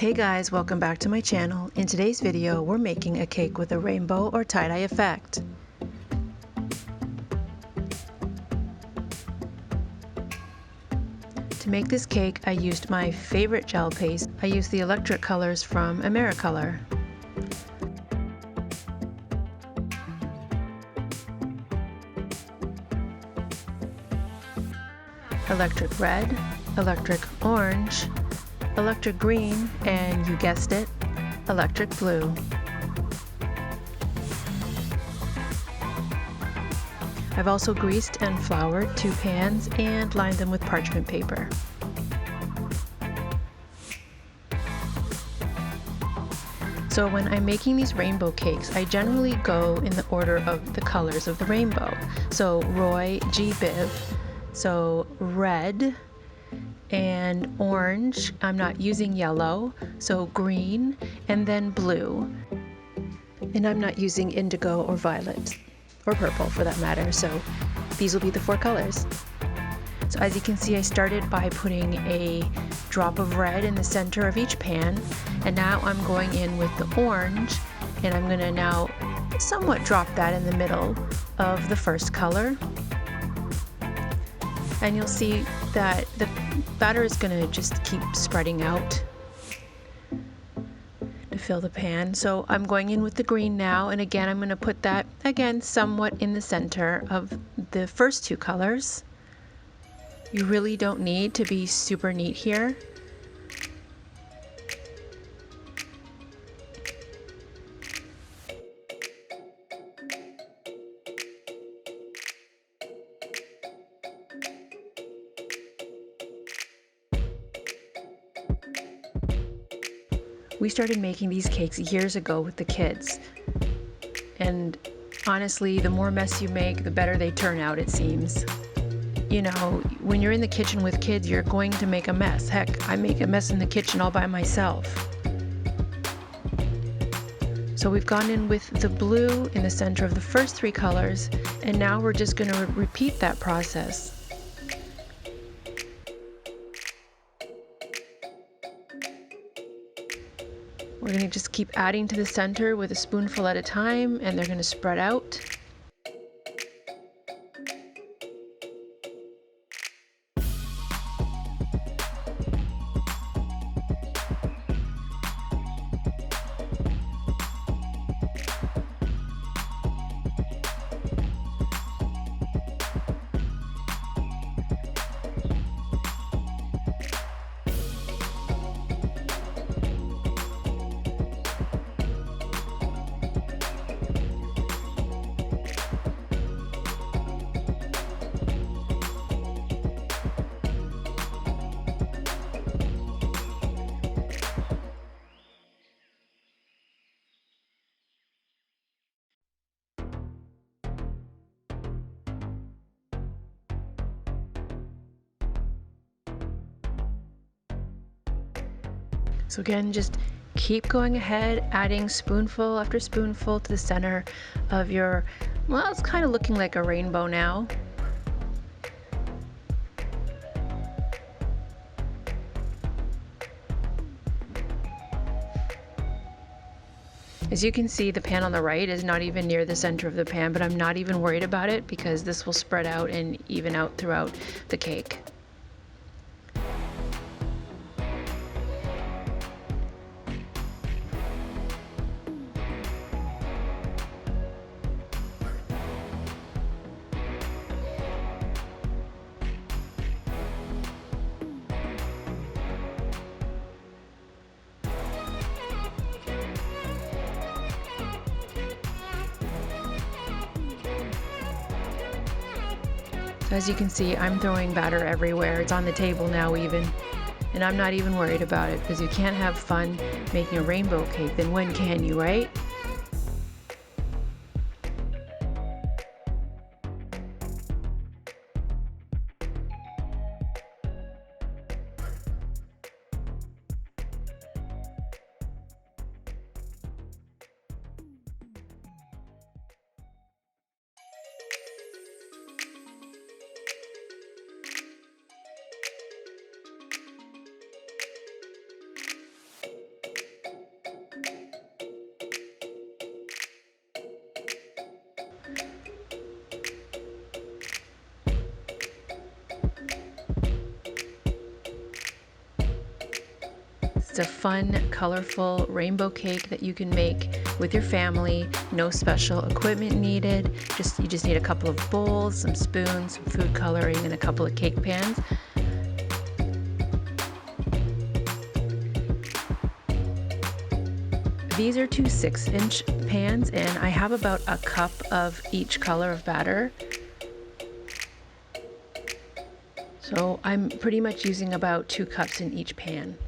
Hey guys, welcome back to my channel. In today's video, we're making a cake with a rainbow or tie-dye effect. To make this cake, I used my favorite gel paste. I used the electric colors from Americolor. Electric red, electric orange, electric green, and you guessed it, electric blue. I've also greased and floured 2 pans and lined them with parchment paper. So when I'm making these rainbow cakes, I generally go in the order of the colors of the rainbow. So Roy G. Biv, so red and orange. I'm not using yellow, so green, and then blue. And I'm not using indigo or violet, or purple for that matter, so these will be the 4 colors. So as you can see, I started by putting a drop of red in the center of each pan, and now I'm going in with the orange, and I'm gonna now somewhat drop that in the middle of the first color. And you'll see that the batter is gonna just keep spreading out to fill the pan. So I'm going in with the green now, and again I'm going to put that again somewhat in the center of the first 2 colors. You really don't need to be super neat here. We started making these cakes years ago with the kids, and honestly, the more mess you make, the better they turn out, it seems. You know, when you're in the kitchen with kids, you're going to make a mess. Heck, I make a mess in the kitchen all by myself. So we've gone in with the blue in the center of the first 3 colors, and now we're just going to repeat that process. We're going to just keep adding to the center with a spoonful at a time, and they're going to spread out. So again, just keep going ahead, adding spoonful after spoonful to the center of your, well, it's kind of looking like a rainbow now. As you can see, the pan on the right is not even near the center of the pan, but I'm not even worried about it because this will spread out and even out throughout the cake. So as you can see, I'm throwing batter everywhere. It's on the table now even. And I'm not even worried about it because you can't have fun making a rainbow cake, then when can you, right? It's a fun, colorful rainbow cake that you can make with your family. No special equipment needed. You just need a couple of bowls, some spoons, some food coloring, and a couple of cake pans. These are two 6-inch pans, and I have about a cup of each color of batter. So I'm pretty much using about 2 cups in each pan.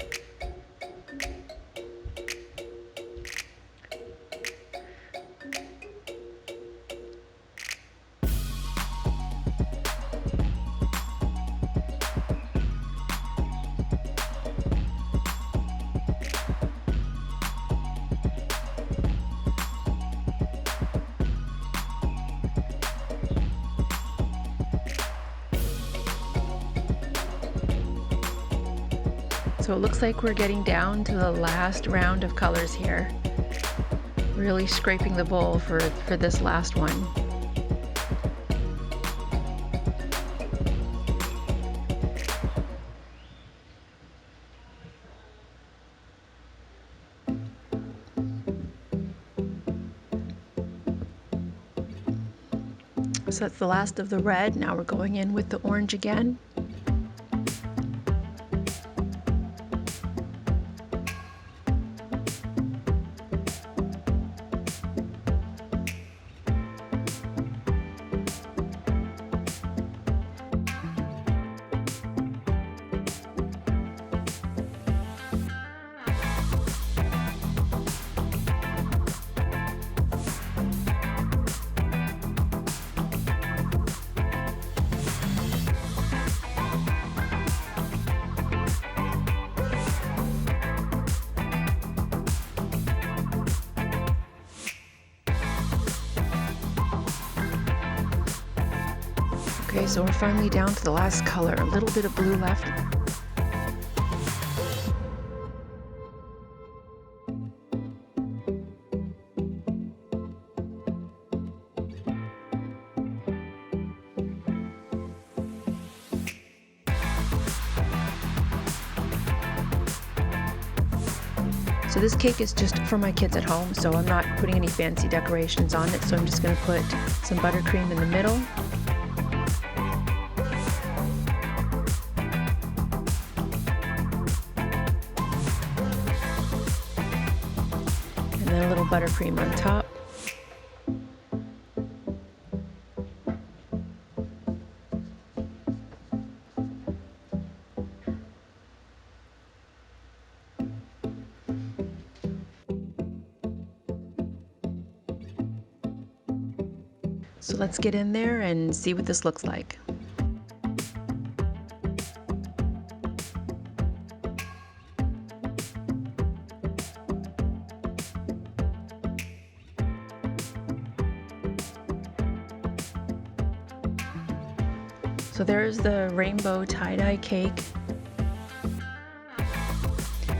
So it looks like we're getting down to the last round of colors here. Really scraping the bowl for this last one. So that's the last of the red. Now we're going in with the orange again. Okay, so we're finally down to the last color. A little bit of blue left. So this cake is just for my kids at home, so I'm not putting any fancy decorations on it. So I'm just going to put some buttercream in the middle. And then a little buttercream on top. So let's get in there and see what this looks like. So there's the rainbow tie-dye cake.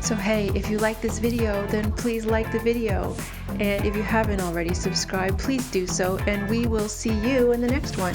So hey, if you like this video, then please like the video. And if you haven't already subscribed, please do so, and we will see you in the next one.